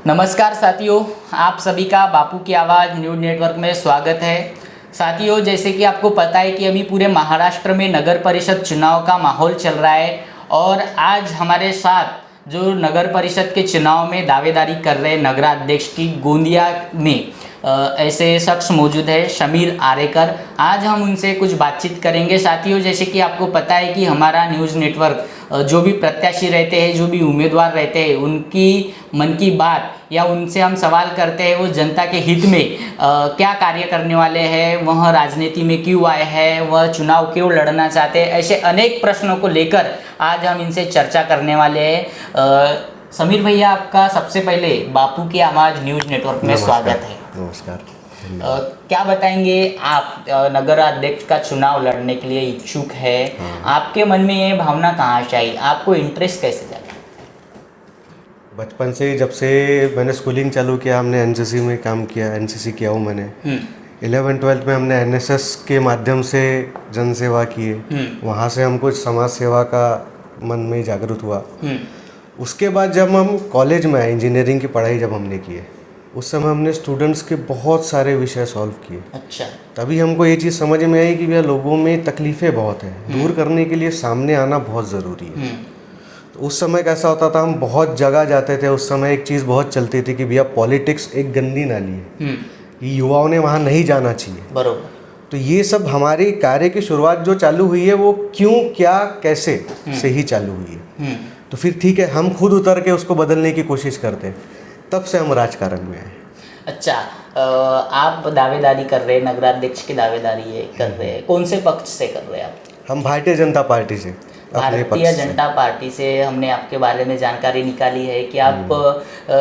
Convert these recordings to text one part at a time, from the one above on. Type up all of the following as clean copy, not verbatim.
नमस्कार साथियों, आप सभी का बापू की आवाज़ न्यूज़ नेटवर्क में स्वागत है। साथियों, जैसे कि आपको पता है कि अभी पूरे महाराष्ट्र में नगर परिषद चुनाव का माहौल चल रहा है और आज हमारे साथ जो नगर परिषद के चुनाव में दावेदारी कर रहे नगराध्यक्ष की गोंदिया में ऐसे शख्स मौजूद है, शमीर आरेकर। आज हम उनसे कुछ बातचीत करेंगे। साथियों, जैसे कि आपको पता है कि हमारा न्यूज़ नेटवर्क जो भी प्रत्याशी रहते हैं, जो भी उम्मीदवार रहते हैं, उनकी मन की बात या उनसे हम सवाल करते हैं वो जनता के हित में क्या कार्य करने वाले हैं, वह राजनीति में क्यों आए हैं, वह चुनाव क्यों लड़ना चाहते हैं। ऐसे अनेक प्रश्नों को लेकर आज हम इनसे चर्चा करने वाले हैं। समीर भैया, आपका सबसे पहले बापू की आवाज़ न्यूज़ नेटवर्क में स्वागत है। नमस्कार। क्या बताएंगे आप, नगराध्यक्ष का चुनाव लड़ने के लिए इच्छुक है, आपके मन में ये भावना कहाँ से आई, आपको इंटरेस्ट कैसे जागा? बचपन से जब से मैंने स्कूलिंग चालू किया, हमने एनसीसी में काम किया, एनसीसी किया हूँ मैंने। 11-12 में हमने एनएसएस के माध्यम से जनसेवा किए, वहाँ से हमको समाज सेवा का मन में जागरूक हुआ। उसके बाद जब हम कॉलेज में आए, इंजीनियरिंग की पढ़ाई जब हमने की है, उस समय हमने स्टूडेंट्स के बहुत सारे विषय सॉल्व किए। अच्छा। तभी हमको ये चीज़ समझ में आई कि भैया लोगों में तकलीफ़ें बहुत हैं, दूर करने के लिए सामने आना बहुत ज़रूरी है। तो उस समय कैसा होता था, हम बहुत जगह जाते थे। उस समय एक चीज़ बहुत चलती थी कि भैया पॉलिटिक्स एक गंदी नाली है, ये युवाओं ने वहाँ नहीं जाना चाहिए। बरोबर। तो ये सब हमारे कार्य की शुरुआत जो चालू हुई है वो क्यों, क्या, कैसे से ही चालू हुई है। तो फिर ठीक है, हम खुद उतर के उसको बदलने की कोशिश करते हैं, तब से हम राजकारण में आए। अच्छा, आप दावेदारी कर रहे हैं, नगराध्यक्ष की दावेदारी है कर रहे हैं, कौन से पक्ष से कर रहे हैं आप? हम भारतीय जनता पार्टी से, भारतीय जनता पार्टी से हमने आपके बारे में जानकारी निकाली है कि आप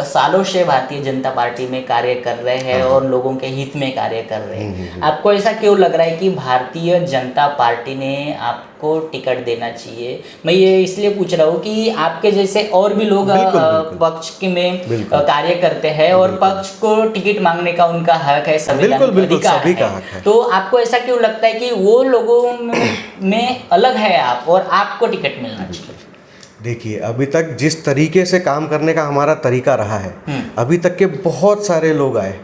सालों से भारतीय जनता पार्टी में कार्य कर रहे हैं और लोगों के हित में कार्य कर रहे हैं। आपको ऐसा क्यों लग रहा है कि भारतीय जनता पार्टी ने आपको टिकट देना चाहिए? मैं ये इसलिए पूछ रहा हूँ कि आपके जैसे और भी लोग पक्ष के में कार्य करते हैं और पक्ष को टिकट मांगने का उनका हक है, संवैधानिक अधिकार है। तो आपको ऐसा क्यों लगता है कि वो लोगों में अलग है आप और आपको टिकट मिलना चाहिए? देखिए, अभी तक जिस तरीके से काम करने का हमारा तरीका रहा है, अभी तक के बहुत सारे लोग आए,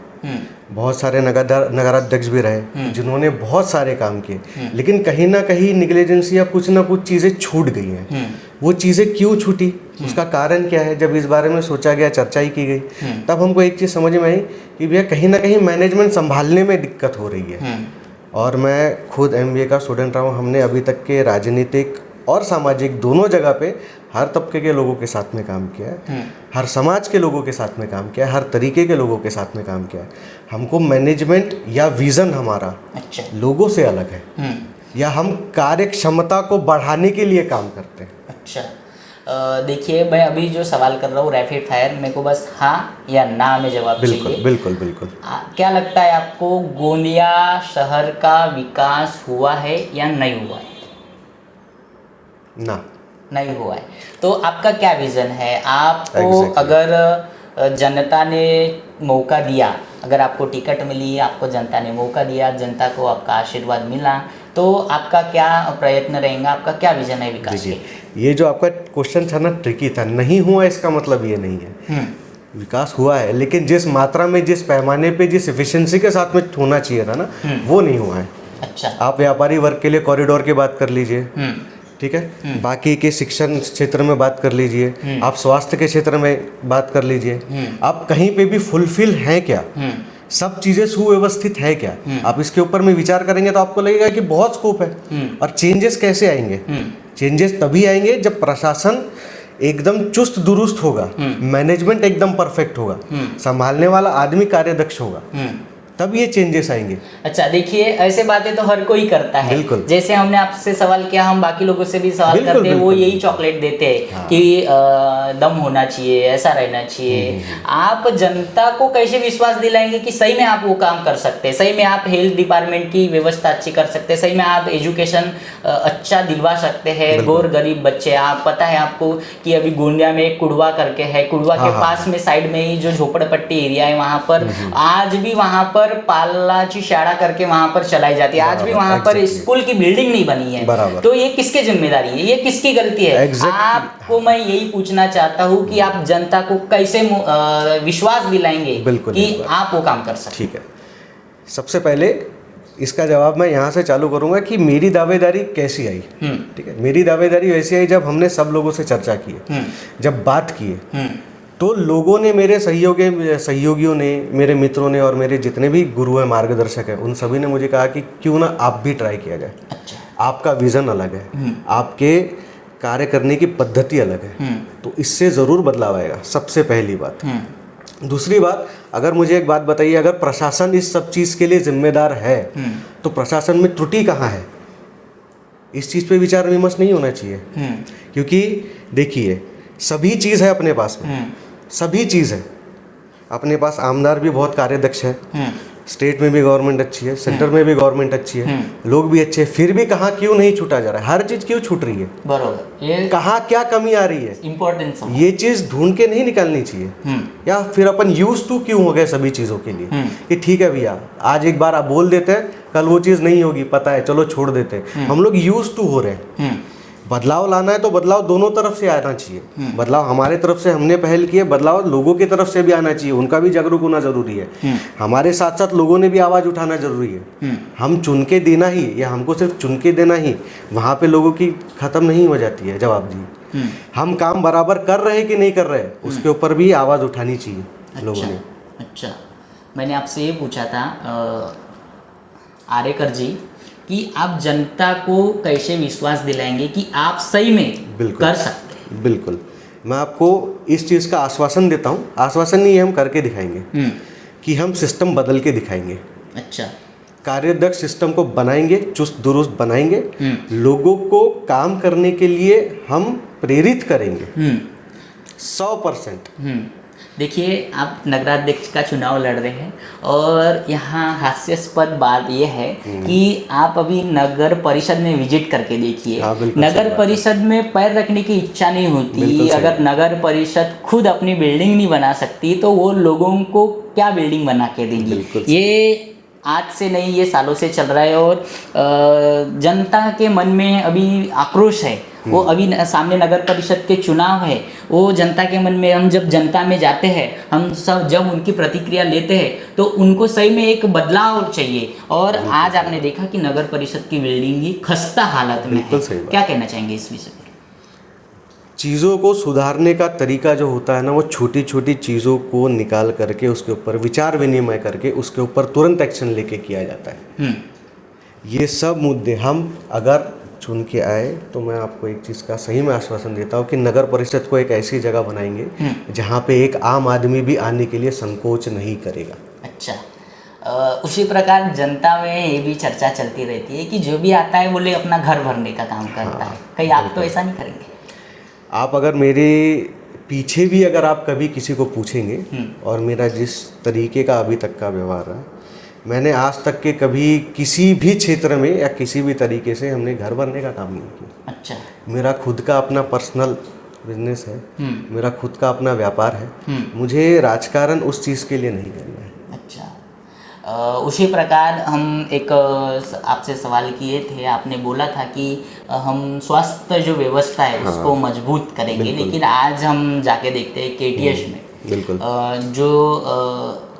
बहुत सारे नगराध्यक्ष भी रहे जिन्होंने बहुत सारे काम किए, लेकिन कहीं ना कहीं निग्लिजेंस या कुछ ना कुछ चीज़ें छूट गई हैं। वो चीज़ें क्यों छूटी, उसका कारण क्या है? जब इस बारे में सोचा गया, चर्चा ही की गई, तब हमको एक चीज़ समझ में आई कि भैया कहीं ना कहीं मैनेजमेंट संभालने में दिक्कत हो रही है। और मैं खुद MBA का स्टूडेंट रहा हूँ। हमने अभी तक के राजनीतिक और सामाजिक दोनों जगह पे हर तबके के लोगों के साथ में काम किया है, हर समाज के लोगों के साथ में काम किया है, हर तरीके के लोगों के साथ में काम किया है। हमको मैनेजमेंट या विज़न हमारा लोगों से अलग है, या हम कार्य क्षमता को बढ़ाने के लिए काम करते हैं। अच्छा, देखिए, मैं अभी जो सवाल कर रहा हूँ रैपिड फायर, मेरे को बस हाँ या ना में जवाब चाहिए। बिल्कुल बिल्कुल। क्या लगता है आपको, गोंदिया शहर का विकास हुआ है या नहीं हुआ है? ना, नहीं हुआ है। तो आपका क्या विज़न है? आपको अगर जनता ने मौका दिया, अगर आपको टिकट मिली, आपको जनता ने मौका दिया, जनता को आपका आशीर्वाद मिला, तो आपका क्या प्रयत्न रहेगा, आपका क्या विज़न है विकास के? ये जो आपका क्वेश्चन था ना, ट्रिकी था। नहीं हुआ इसका मतलब ये नहीं है, विकास हुआ है, लेकिन जिस मात्रा में, जिस पैमाने पे, जिस एफिशिएंसी के साथ में होना चाहिए था ना, वो नहीं हुआ है। अच्छा। आप व्यापारी वर्ग के लिए कॉरिडोर की बात कर लीजिए, ठीक है, बाकी के शिक्षण क्षेत्र में बात कर लीजिए, आप स्वास्थ्य के क्षेत्र में बात कर लीजिए, आप कहीं पे भी फुलफिल हैं क्या? सब चीज़ें सुव्यवस्थित है क्या? आप इसके ऊपर में विचार करेंगे तो आपको लगेगा कि बहुत स्कोप है। और चेंजेस कैसे आएंगे? चेंजेस तभी आएंगे जब प्रशासन एकदम चुस्त दुरुस्त होगा, मैनेजमेंट एकदम परफेक्ट होगा, संभालने वाला आदमी कार्यदक्ष होगा, तब ये चेंजेस आएंगे। अच्छा, देखिए, ऐसे बातें तो हर कोई करता है। जैसे हमने आपसे सवाल किया, हम बाकी लोगों से भी सवाल करते हैं, वो यही चॉकलेट देते हैं कि दम होना चाहिए, ऐसा रहना चाहिए। आप जनता को कैसे विश्वास दिलाएंगे कि सही में आप वो काम कर सकते हैं, सही में आप हेल्थ डिपार्टमेंट की व्यवस्था अच्छी कर सकते हैं, सही में आप एजुकेशन अच्छा दिलवा सकते हैं गौर गरीब बच्चे? आप पता है आपको कि अभी गोंदिया में एक कुड़वा करके है, कुड़वा के पास में साइड में ही जो झोपड़पट्टी एरिया है, वहाँ पर आज भी वहाँ पर पर पालाची शाळा करके वहां पर चलाई जाती है। आज भी वहां पर स्कूल की बिल्डिंग नहीं बनी है। बराबर। तो ये किसकी जिम्मेदारी है, ये किसकी गलती है? आपको मैं यही पूछना चाहता हूँ कि आप जनता को कैसे विश्वास दिलाएंगे कि आप वो काम कर सकते? ठीक है, सबसे पहले इसका जवाब मैं यहाँ से चालू करूँगा कि मेरी दावेदारी कैसी आई। ठीक है, मेरी दावेदारी वैसी आई जब हमने सब लोगों से चर्चा की, जब बात की, तो लोगों ने, मेरे सहयोगियों ने, मेरे मित्रों ने और मेरे जितने भी गुरु हैं, मार्गदर्शक हैं, उन सभी ने मुझे कहा कि क्यों ना आप भी ट्राई किया जाए। अच्छा। आपका विज़न अलग है, आपके कार्य करने की पद्धति अलग है, तो इससे ज़रूर बदलाव आएगा, सबसे पहली बात। दूसरी बात, अगर मुझे एक बात बताइए, अगर प्रशासन इस सब चीज़ के लिए जिम्मेदार है तो प्रशासन में त्रुटि कहाँ है? इस चीज़ पे विचार विमर्श नहीं होना चाहिए, क्योंकि देखिए सभी चीज़ है अपने पास में, सभी चीज़ है अपने पास। आमदार भी बहुत कार्यदक्ष है, स्टेट में भी गवर्नमेंट अच्छी है, सेंटर में भी गवर्नमेंट अच्छी है, लोग भी अच्छे हैं, फिर भी कहाँ क्यों नहीं छूटा जा रहा है? हर चीज़ क्यों छूट रही है? बरोबर, ये कहाँ क्या कमी आ रही है? इम्पोर्टेंस, ये चीज़ ढूंढ के नहीं निकालनी चाहिए। या फिर अपन यूज टू क्यों हो गए सभी चीज़ों के लिए कि ठीक है भैया, आज एक बार आप बोल देते हैं, कल वो चीज़ नहीं होगी, पता है, चलो छोड़ देते हैं। हम लोग यूज टू हो रहे हैं। बदलाव लाना है तो बदलाव दोनों तरफ से आना चाहिए। बदलाव हमारे तरफ से हमने पहल की है, बदलाव लोगों की तरफ से भी आना चाहिए, उनका भी जागरूक होना जरूरी है। हमारे साथ साथ लोगों ने भी आवाज़ उठाना जरूरी है। हम चुन के देना ही, या हमको सिर्फ चुन के देना ही, वहाँ पे लोगों की ख़त्म नहीं हो जाती है जवाब जी। हम काम बराबर कर रहे कि नहीं कर रहे, उसके ऊपर भी आवाज़ उठानी चाहिए लोगों ने। अच्छा, मैंने आपसे ये पूछा था आरेकर जी कि आप जनता को कैसे विश्वास दिलाएंगे कि आप सही में कर सकते हैं? बिल्कुल, मैं आपको इस चीज़ का आश्वासन देता हूँ। आश्वासन नहीं है, हम करके दिखाएंगे कि हम सिस्टम बदल के दिखाएंगे। अच्छा, कार्यदक्ष सिस्टम को बनाएंगे, चुस्त दुरुस्त बनाएंगे, लोगों को काम करने के लिए हम प्रेरित करेंगे 100%। देखिए, आप नगराध्यक्ष का चुनाव लड़ रहे हैं और यहाँ हास्यास्पद बात यह है कि आप अभी नगर परिषद में विजिट करके देखिए। नगर परिषद में पैर रखने की इच्छा नहीं होती। अगर नगर परिषद खुद अपनी बिल्डिंग नहीं बना सकती तो वो लोगों को क्या बिल्डिंग बना के देंगी? ये आज से नहीं, ये सालों से चल रहा है और जनता के मन में अभी आक्रोश है। वो अभी सामने नगर परिषद के चुनाव है, वो जनता के मन में, हम जब जनता में जाते हैं, हम सब जब उनकी प्रतिक्रिया लेते हैं तो उनको सही में एक बदलाव चाहिए। और आज आपने देखा कि नगर परिषद की बिल्डिंग ही खस्ता हालत में है। क्या कहना चाहेंगे इस विषय पर? चीज़ों को सुधारने का तरीका जो होता है ना, वो छोटी छोटी चीज़ों को निकाल करके उसके ऊपर विचार विनिमय करके उसके ऊपर तुरंत एक्शन लेके किया जाता है। ये सब मुद्दे हम अगर चुन के आए तो मैं आपको एक चीज़ का सही में आश्वासन देता हूँ कि नगर परिषद को एक ऐसी जगह बनाएंगे जहाँ पे एक आम आदमी भी आने के लिए संकोच नहीं करेगा। अच्छा, उसी प्रकार जनता में ये भी चर्चा चलती रहती है कि जो भी आता है बोले अपना घर भरने का काम करता है। कहीं आप तो ऐसा नहीं करेंगे? आप अगर मेरे पीछे भी अगर आप कभी किसी को पूछेंगे और मेरा जिस तरीके का अभी तक का व्यवहार रहा, मैंने आज तक के कभी किसी भी क्षेत्र में या किसी भी तरीके से हमने घर भरने का काम नहीं किया। अच्छा, मेरा खुद का अपना पर्सनल बिजनेस है, मेरा खुद का अपना व्यापार है, मुझे राजकारण उस चीज़ के लिए नहीं करना है। अच्छा, उसी प्रकार हम एक आपसे सवाल किए थे, आपने बोला था कि हम स्वास्थ्य जो व्यवस्था है उसको मजबूत करेंगे, लेकिन आज हम जाके देखते हैं केटीएस में बिल्कुल जो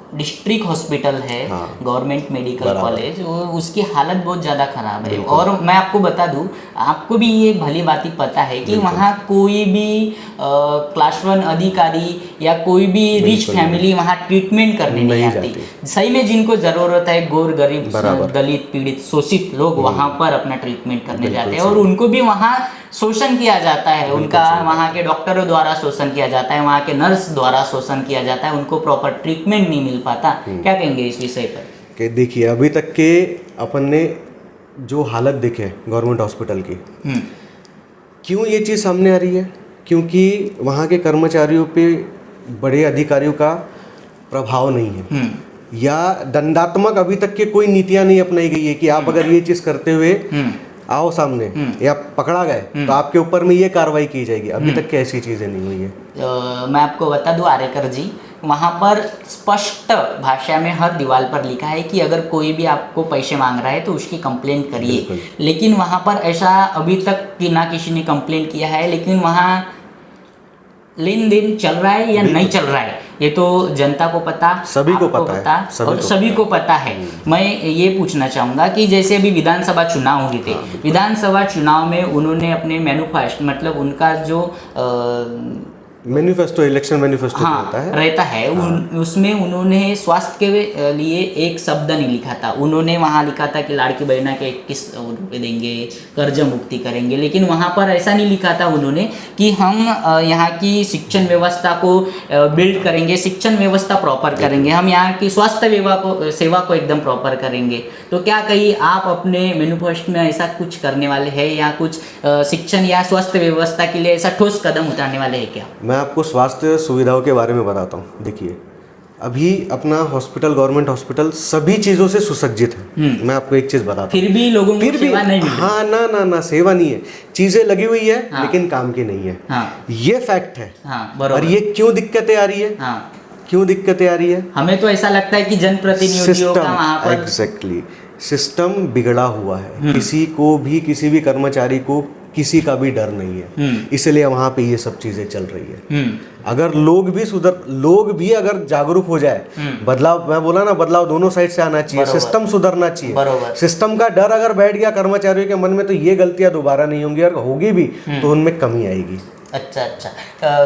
डिस्ट्रिक्ट हॉस्पिटल है, गवर्नमेंट मेडिकल कॉलेज, उसकी हालत बहुत ज़्यादा ख़राब है। और मैं आपको बता दूं, आपको भी ये भली बात पता है कि वहाँ कोई भी क्लास 1 अधिकारी या कोई भी रिच फैमिली वहाँ ट्रीटमेंट करने नहीं आती। सही में जिनको ज़रूरत है, गोर गरीब दलित पीड़ित शोषित लोग वहाँ पर अपना ट्रीटमेंट करने जाते हैं और उनको भी वहाँ शोषण किया जाता है। उनका वहाँ के डॉक्टरों द्वारा शोषण किया जाता है, वहाँ के नर्स द्वारा शोषण किया जाता है, उनको प्रॉपर ट्रीटमेंट नहीं मिल पाता। क्या कहेंगे इस विषय पर? कि देखिए, अभी तक के अपन ने जो हालत देखे गवर्नमेंट हॉस्पिटल की, क्यों ये चीज़ सामने आ रही है? क्योंकि वहाँ के कर्मचारियों पे बड़े अधिकारियों का प्रभाव नहीं है, या दंडात्मक अभी तक के कोई नीतियाँ नहीं अपनाई गई है कि आप अगर ये चीज़ करते हुए आओ सामने या पकड़ा गए तो आपके ऊपर में ये कार्रवाई की जाएगी। अभी तक की ऐसी चीज़ें नहीं हुई है। मैं आपको बता दूं आरेकर जी, वहाँ पर स्पष्ट भाषा में हर दीवार पर लिखा है कि अगर कोई भी आपको पैसे मांग रहा है तो उसकी कंप्लेंट करिए। लेकिन वहाँ पर ऐसा अभी तक कि ना किसी ने कंप्लेंट किया है, लेकिन वहाँ लेन देन चल रहा है या नहीं चल रहा है ये तो जनता को पता, सभी को आपको पता है, और सभी को पता है। मैं ये पूछना चाहूँगा कि जैसे अभी विधानसभा चुनाव हुए थे, विधानसभा चुनाव में उन्होंने अपने मैनिफेस्टो मतलब उनका जो मैनिफेस्टो, इलेक्शन मैनिफेस्टो रहता है उसमें उन्होंने स्वास्थ्य के लिए एक शब्द नहीं लिखा था। उन्होंने वहाँ लिखा था कि लाड़की बहना के 21 रुपये देंगे, कर्ज मुक्ति करेंगे, लेकिन वहाँ पर ऐसा नहीं लिखा था उन्होंने कि हम यहाँ की शिक्षण व्यवस्था को बिल्ड करेंगे, शिक्षण व्यवस्था प्रॉपर करेंगे, हम यहाँ की स्वास्थ्य सेवा को एकदम प्रॉपर करेंगे। तो क्या कहीं आप अपने मैनिफेस्टो में ऐसा कुछ करने वाले हैं या कुछ शिक्षण या स्वास्थ्य व्यवस्था के लिए ऐसा ठोस कदम उठाने वाले हैं क्या? मैं आपको स्वास्थ्य सुविधाओं के बारे में बताता हूँ। देखिए, अभी अपना हॉस्पिटल, गवर्नमेंट हॉस्पिटल सभी चीज़ों से सुसज्जित है। मैं आपको एक चीज़ बताता हूँ, फिर भी लोगों को सेवा नहीं मिल रही। हाँ, ना सेवा नहीं है, चीज़ें लगी हुई है लेकिन काम की नहीं है। ये फैक्ट है। और ये क्यों दिक्कतें आ रही है? क्यों दिक्कतें आ रही है? हमें तो ऐसा लगता है कि जनप्रतिनिधियों का वहाँ पर एग्जैक्टली सिस्टम बिगड़ा हुआ है। किसी को भी, किसी भी कर्मचारी को किसी का भी डर नहीं है, इसलिए वहाँ पे ये सब चीजें चल रही है। अगर लोग भी अगर जागरूक हो जाए, बदलाव, मैं बोला ना, बदलाव दोनों साइड से आना चाहिए, सिस्टम सुधरना चाहिए। सिस्टम का डर अगर बैठ गया कर्मचारियों के मन में तो ये गलतियां दोबारा नहीं होंगी, और होगी भी तो उनमें कमी आएगी। अच्छा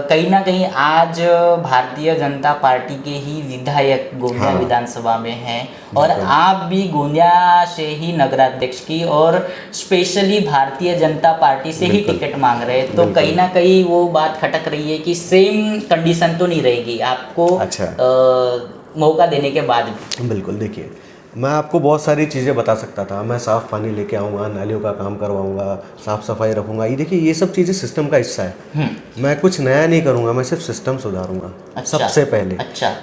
कहीं ना कहीं आज भारतीय जनता पार्टी के ही विधायक गोंदिया विधानसभा में हैं, और आप भी गोंदिया से ही नगराध्यक्ष की और स्पेशली भारतीय जनता पार्टी से ही टिकट मांग रहे हैं, तो कहीं ना कहीं वो बात खटक रही है कि सेम कंडीशन तो नहीं रहेगी आपको मौका देने के बाद भी। बिल्कुल, देखिए, मैं आपको बहुत सारी चीज़ें बता सकता था। मैं साफ़ पानी लेके आऊँगा, नालियों का काम करवाऊँगा, साफ़ सफाई रखूँगा। ये देखिए, ये सब चीज़ें सिस्टम का हिस्सा है। मैं कुछ नया नहीं करूँगा, मैं सिर्फ सिस्टम सुधारूँगा। सबसे पहले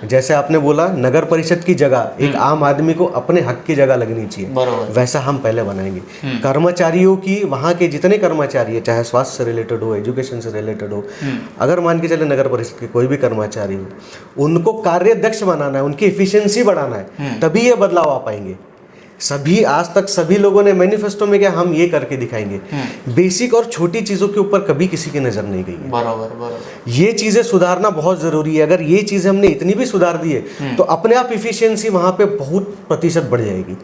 जैसे आपने बोला, नगर परिषद की जगह एक आम आदमी को अपने हक की जगह लगनी चाहिए, वैसा हम पहले बनाएंगे। कर्मचारियों की, वहाँ के जितने कर्मचारी है, चाहे स्वास्थ्य से रिलेटेड हो, एजुकेशन से रिलेटेड हो, अगर मान के चले नगर परिषद के कोई भी कर्मचारी हो, उनको कार्यदक्ष बनाना है, उनकी एफिशिएंसी बढ़ाना है, तभी ये बदलाव पाएंगे। सभी आज तक सभी लोगों ने मैनिफेस्टो में क्या, हम ये करके दिखाएंगे। बेसिक और छोटी चीजों के ऊपर कभी किसी की नजर नहीं गई है। बराबर। ये चीजें सुधारना बहुत जरूरी है। अगर ये चीजें हमने इतनी भी सुधार दी है तो अपने आप इफिशियंसी वहां पे बहुत प्रतिशत बढ़ जाएगी,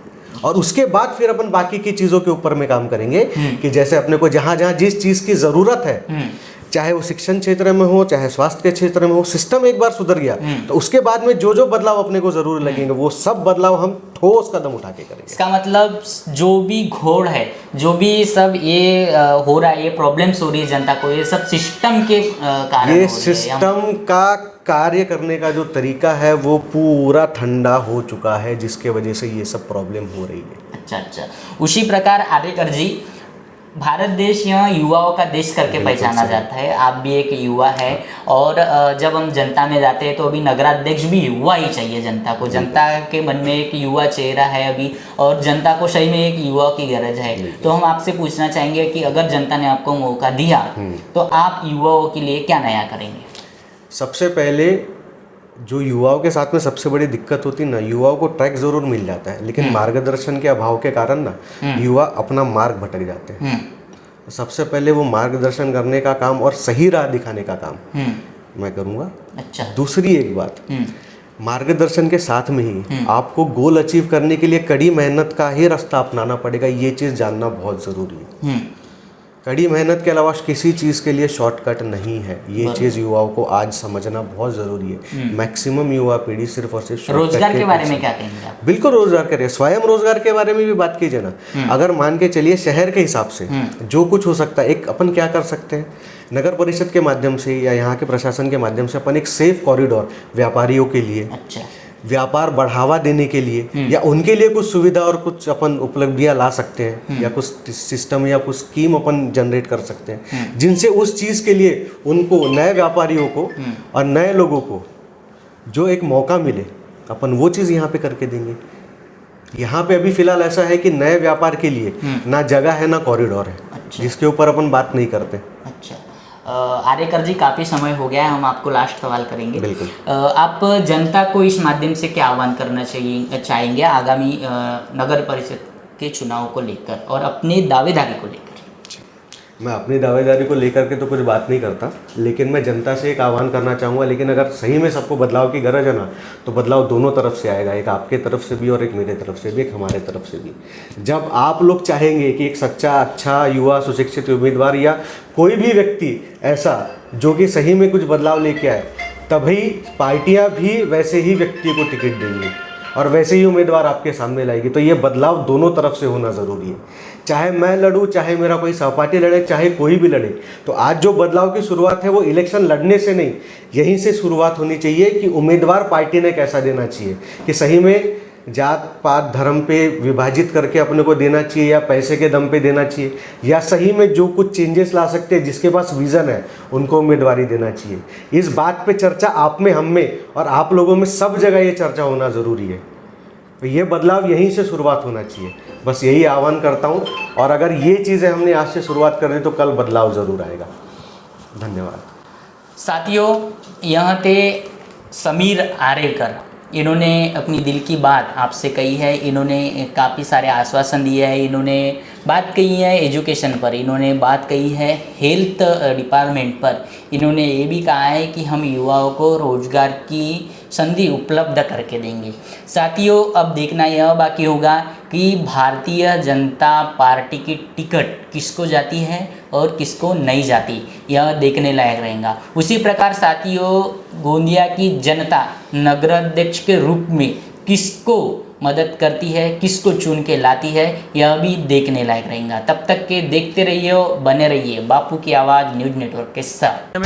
और उसके बाद फिर अपन बाकी की चीजों के ऊपर में काम करेंगे कि जैसे अपने को जहां जहां जिस चीज की जरूरत है, चाहे वो शिक्षण क्षेत्र में हो, चाहे स्वास्थ्य के क्षेत्र में हो, सिस्टम एक बार सुधर गया तो उसके बाद में जो जो बदलाव अपने को जरूर लगेंगे, वो सब बदलाव हम ठोस कदम उठा के करेंगे। इसका मतलब जो भी घोड़ है, जो भी सब ये हो रहा है, ये प्रॉब्लम्स हो रही है जनता को, ये सब सिस्टम के कारण, ये सिस्टम का कार्य करने का जो तरीका है वो पूरा ठंडा हो चुका है, जिसके वजह से ये सब प्रॉब्लम हो रही है। अच्छा, उसी प्रकार आरेकर जी, भारत देश यहाँ युवाओं का देश करके पहचाना जाता है। आप भी एक युवा है, और जब हम जनता में जाते हैं तो अभी नगराध्यक्ष भी युवा ही चाहिए जनता को। जनता के मन में एक युवा चेहरा है अभी, और जनता को सही में एक युवा की गरज है। तो हम आपसे पूछना चाहेंगे कि अगर जनता ने आपको मौका दिया तो आप युवाओं के लिए क्या नया करेंगे? सबसे पहले जो युवाओं के साथ में सबसे बड़ी दिक्कत होती है ना, युवाओं को ट्रैक जरूर मिल जाता है, लेकिन मार्गदर्शन के अभाव के कारण ना युवा अपना मार्ग भटक जाते हैं। सबसे पहले वो मार्गदर्शन करने का काम और सही राह दिखाने का काम मैं करूँगा। अच्छा, दूसरी एक बात, मार्गदर्शन के साथ में ही आपको गोल अचीव करने के लिए कड़ी मेहनत का ही रास्ता अपनाना पड़ेगा। ये चीज़ जानना बहुत ज़रूरी है। कड़ी मेहनत के अलावा किसी चीज़ के लिए शॉर्टकट नहीं है। ये चीज़ युवाओं को आज समझना बहुत ज़रूरी है। मैक्सिमम युवा पीढ़ी सिर्फ और सिर्फ रोजगार के बारे में क्या कहेंगे आप? बिल्कुल रोजगार करिए, स्वयं रोजगार के बारे में भी बात कीजिए ना। अगर मान के चलिए शहर के हिसाब से जो कुछ हो सकता है, एक अपन क्या कर सकते हैं, नगर परिषद के माध्यम से या यहाँ के प्रशासन के माध्यम से अपन एक सेफ कॉरिडोर व्यापारियों के लिए, व्यापार बढ़ावा देने के लिए, या उनके लिए कुछ सुविधा और कुछ अपन उपलब्धियां ला सकते हैं, या कुछ सिस्टम या कुछ स्कीम अपन जनरेट कर सकते हैं, जिनसे उस चीज़ के लिए उनको, नए व्यापारियों को और नए लोगों को जो एक मौका मिले, अपन वो चीज़ यहाँ पे करके देंगे। यहाँ पे अभी फिलहाल ऐसा है कि नए व्यापार के लिए ना जगह है ना कॉरिडोर है, जिसके ऊपर अपन बात नहीं करते। अच्छा, आर्यकर जी काफ़ी समय हो गया है, हम आपको लास्ट सवाल करेंगे। बिल्कुल। आप जनता को इस माध्यम से क्या आह्वान करना चाहेंगे आगामी नगर परिषद के चुनाव को लेकर और अपनी दावेदारी को लेकर? मैं अपनी दावेदारी को लेकर के तो कुछ बात नहीं करता, लेकिन मैं जनता से एक आह्वान करना चाहूँगा। लेकिन अगर सही में सबको बदलाव की गरज है ना, तो बदलाव दोनों तरफ से आएगा, एक आपके तरफ से भी और एक मेरे तरफ से भी, एक हमारे तरफ से भी। जब आप लोग चाहेंगे कि एक सच्चा, अच्छा, युवा, सुशिक्षित उम्मीदवार या कोई भी व्यक्ति ऐसा जो कि सही में कुछ बदलाव लेके आए, तभी पार्टियाँ भी वैसे ही व्यक्ति को टिकट देंगी और वैसे ही उम्मीदवार आपके सामने लाएगी। तो ये बदलाव दोनों तरफ से होना ज़रूरी है, चाहे मैं लड़ूँ, चाहे मेरा कोई सहपाठी लड़े, चाहे कोई भी लड़े। तो आज जो बदलाव की शुरुआत है वो इलेक्शन लड़ने से नहीं, यहीं से शुरुआत होनी चाहिए कि उम्मीदवार पार्टी ने कैसा देना चाहिए, कि सही में जात पात धर्म पे विभाजित करके अपने को देना चाहिए या पैसे के दम पे देना चाहिए, या सही में जो कुछ चेंजेस ला सकते हैं, जिसके पास विज़न है, उनको उम्मीदवारी देना चाहिए। इस बात पे चर्चा आप में, हम में और आप लोगों में सब जगह ये चर्चा होना ज़रूरी है। तो ये बदलाव यहीं से शुरुआत होना चाहिए, बस यही आह्वान करता हूँ। और अगर ये चीज़ें हमने आज से शुरुआत कर दी तो कल बदलाव ज़रूर आएगा। धन्यवाद साथियों, यहाँ थे समीर आर्यकर, इन्होंने अपनी दिल की बात आपसे कही है। इन्होंने काफ़ी सारे आश्वासन दिए हैं, इन्होंने बात कही है एजुकेशन पर, इन्होंने बात कही है हेल्थ डिपार्टमेंट पर, इन्होंने ये भी कहा है कि हम युवाओं को रोजगार की संधि उपलब्ध करके देंगे। साथियों, अब देखना यह बाकी होगा कि भारतीय जनता पार्टी की टिकट किसको जाती है और किसको नहीं जाती, यह देखने लायक रहेगा। उसी प्रकार साथियों, गोंदिया की जनता नगराध्यक्ष के रूप में किसको मदद करती है, किसको चुन के लाती है, यह भी देखने लायक रहेगा। तब तक के देखते रहिए, बने रहिए बापू की आवाज़ न्यूज़ नेटवर्क के साथ।